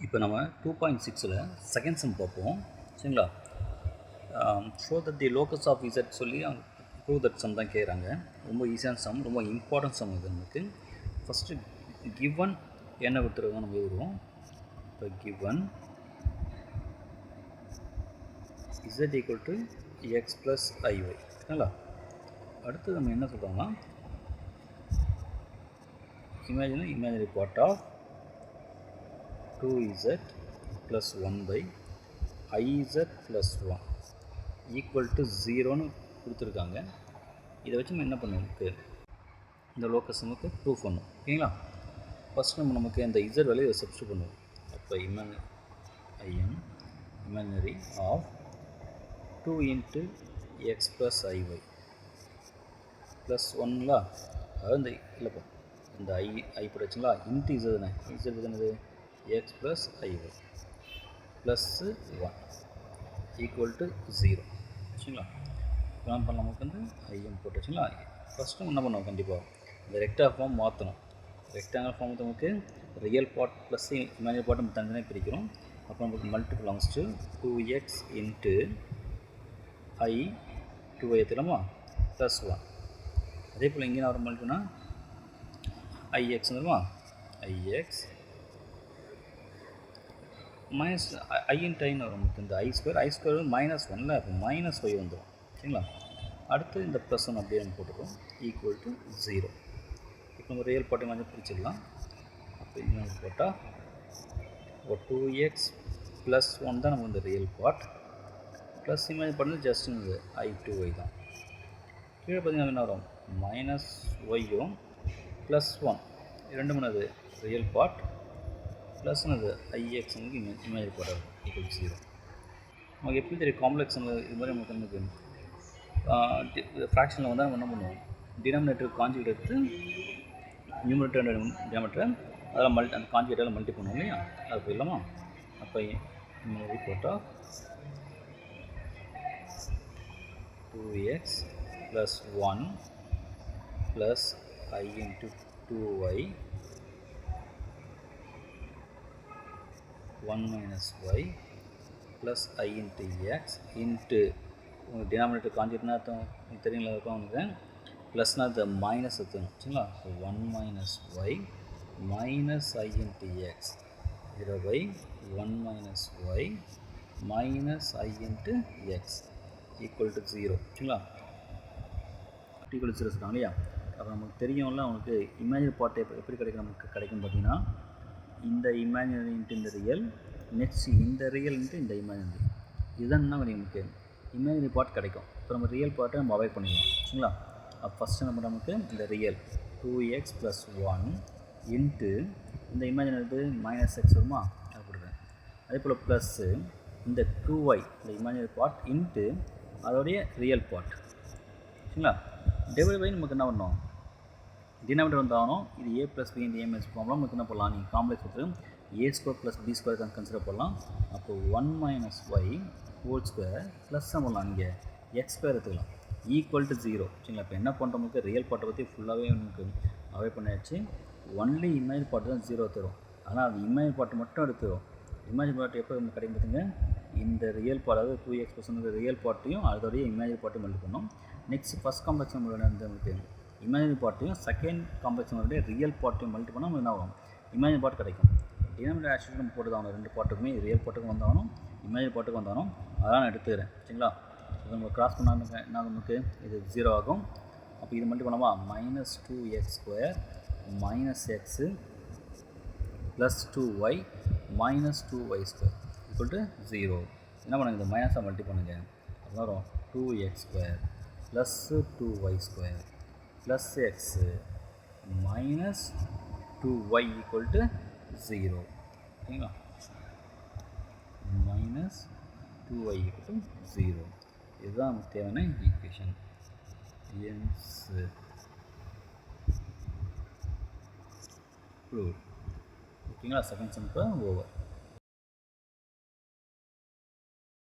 இப்போ நம்ம 2.6ல் second sum பார்ப்போம் சரிங்களா. Show that the locus of z சொல்லி ப்ரூவ் தட் சம் தான் கேட்குறாங்க. ரொம்ப ஈஸியான சம், ரொம்ப இம்பார்ட்டன்ட் சம் இது நமக்கு. ஃபஸ்ட்டு கிவன் என்ன கொடுத்துருக்கோம் நம்ம எழுதுவோம். இப்போ given z equal to x plus i y சரிங்களா. அடுத்து நம்ம என்ன சொல்கிறோம்னா imaginary part of 2z plus 1 by iz plus 1 equal to 0ன்னு கொடுத்துருக்காங்க. இதை வச்சு நம்ம என்ன பண்ணுவோம், இந்த லோக்கஸ் நமக்கு ப்ரூஃப் பண்ணும் ஓகேங்களா. ஃபஸ்ட் நம்ம நமக்கு இந்த z வேல்யூ சப்ஸ்டியூட் பண்ணுவோம். அப்போ imaginary of 2 into x plus iy plus 1ங்களா. அதாவது இந்த இல்லைப்பா இந்த ஐ போட்டுச்சுங்களா, இன்ட்டு z தானே, z என்னது x plus iy plus 1 equal to 0 சரிங்களா. இப்போ நம்ம நமக்கு வந்து ஐஎம் போட்டுச்சுங்களா. ஃபஸ்ட்டு என்ன பண்ணுவோம், கண்டிப்பாக இந்த ரெக்டாங்கிள் ஃபார்ம் மாற்றணும். ரெக்டாங்கிள் ஃபார்ம் நமக்கு real part plus imaginary part நம்ம தனித்தனியாக பிரிக்கிறோம். அப்போ நமக்கு மல்டிபிள் ஆங்ஸ் to 2x into i 2y எடுத்துக்கலாமா ப்ளஸ் 1. அதே போல் இங்கே நான் ஒரு மல்டிபிள்னா ஐஎக்ஸ் வந்துடுமா, ஐஎக்ஸ் மைனஸ் ஐன்ட்டு ஐன்னு வரும் நமக்கு. இந்த ஐ ஸ்கொயர் மைனஸ் 1ல் அப்போ மைனஸ் ஒய் வந்துடும் சரிங்களா. அடுத்து இந்த ப்ளஸ் 1 அப்படியே நம்ம போட்டுருக்கோம் ஈக்குவல் டு 0. இப்போ நம்ம ரியல் பார்ட்டை கொஞ்சம் பிரிச்சிடலாம். அப்போ இன்னும் போட்டால் இப்போ 2x ப்ளஸ் 1 தான் நமக்கு இந்த real part, plus image part just இந்த i2y தான். கீழே பார்த்தீங்கன்னா என்ன வரும், மைனஸ் ஒய்யும் ப்ளஸ் 1 ரெண்டு மணி ரியல் பார்ட் ப்ளஸ் அது ஐஎக்ஸ் வந்து இமேஜ் பார்ட் ஈக்குவல் 0. நமக்கு எப்படி தெரியும் காம்ப்ளெக்ஸ் இது மாதிரி நமக்கு ஃப்ராக்ஷனில் வந்து நம்ம என்ன பண்ணுவோம், டினாமினேட்டர் கான்ஜுகேட் எடுத்து நியூமரேட்டர் டினாமினேட்டர் அதெல்லாம் அந்த கான்ஜுகேட்டால் மல்டி பண்ணுவோம் இல்லையா, அது போயிடலாமா. அப்போ இமேஜ் போட்டால் 2x plus 1 plus I into 2y 1 minus y plus i into x into denominator conjugate அர்த்தம் தெரியுங்களா இருக்கும் அவனுக்கு, ப்ளஸ்னா அது மைனஸ் எடுத்துக்கணும் சரிங்களா. So 1 minus y minus i into x 0 by 1 minus y minus i into x equal to 0 சரிங்களா. equal to 0 சொல்கிறாங்க இல்லையா. அப்போ நமக்கு தெரியும்ல அவனுக்கு இமேஜினரி பார்ட் எப்படி கிடைக்கும், நமக்கு கிடைக்கும் பார்த்தீங்கன்னா இந்த இமேஜினரி இன்ட்டு இந்த ரியல், நெக்ஸ்ட் இந்த ரியல் இன்ட்டு இந்த இமேஜினரி, இதுதான் நமக்கு இமேஜினரி பார்ட் கிடைக்கும். இப்போ நம்ம ரியல் பார்ட்டை நம்ம அவாய்ட் பண்ணிக்கலாம் சரிங்களா. அப்போ ஃபஸ்ட்டு நம்ம நமக்கு இந்த ரியல் 2x ப்ளஸ் 1 இன்ட்டு இந்த இமேஜினரி மைனஸ் எக்ஸ் வருமா, அது கொடுக்குறேன். அதே போல் ப்ளஸ்ஸு இந்த 2y இந்த இமேஜினரி பார்ட் இன்ட்டு அதோடைய ரியல் பார்ட் சரிங்களா. டிவைட் பை நமக்கு என்ன பண்ணணும், டினாமினேட்டர் வந்து ஆகணும். இது a ப்ளஸ் பி இந்த ஏஎம்எஸ் ஃபார்ம்லாம் நமக்கு என்ன பண்ணலாம், நீங்கள் காம்ப்ளெக்ஸ் கொடுத்து a square plus b square consider பண்ணலாம். அப்போ 1 minus y whole square plus பண்ணலாம், இங்கே எக்ஸ் ஸ்கொயர் எடுத்துக்கலாம் ஈக்குவல் டு 0 சரிங்களா. இப்போ என்ன பண்ணுறோம், நமக்கு ரியல் பார்ட்டை பற்றி ஃபுல்லாகவே நமக்கு அவாய்ட் பண்ணியாச்சு. ஒன்லி இமேஜ் பார்ட்டு தான் 0 தரும். ஆனால் அது இமேஜ் பார்ட்டு மட்டும் எடுத்துரும். இமேஜ் பார்ட் எப்போ நமக்கு கிடைக்கும் பார்த்துங்க, இந்த ரியல் பார்ட் அதாவது 2x ப்ளஸ் ரியல் பார்ட்டையும் அதோடைய இமேஜ் பார்ட்டையும் மல்டி பண்ணோம். நெக்ஸ்ட் ஃபஸ்ட் காம்ப்ளெக்ஸ் நம்மளோட நமக்கு இமேஜினரி பார்ட்டையும் செகண்ட் காம்ப்ளெக்ஸ் ரியல் பார்ட்டையும் மல்டி பண்ணால் நமக்கு என்ன ஆகும், இமேஜினரி பார்ட் கிடைக்கும். டினாமினேட்டர் ஆக்சுவலி நம்ம போட்டு தான் ரெண்டு பார்ட்டுக்குமே ரியல் பார்ட்டுக்கும் வந்தாலும் இமேஜினரி பார்ட்டுக்கு வந்தாலும் அதெல்லாம் நான் எடுத்துக்கிறேன் சரிங்களா. இது நம்ம கிராஸ் பண்ணாமல் என்ன நமக்கு இது 0 ஆகும். அப்போ இது மல்டி பண்ணலாமா, minus 2x square minus x plus 2y minus 2y square equal to 0. என்ன பண்ணுங்க, இந்த மைனஸாக மல்டி பண்ணுங்கள், அதுதான் வரும் 2x square plus 2y square plus x minus 2y equal to 0 ஓகேங்களா. minus 2y equal to 0 இதுதான் நமக்கு தேவையான ஈக்குவேஷன். ஓகேங்களா. Second sum over.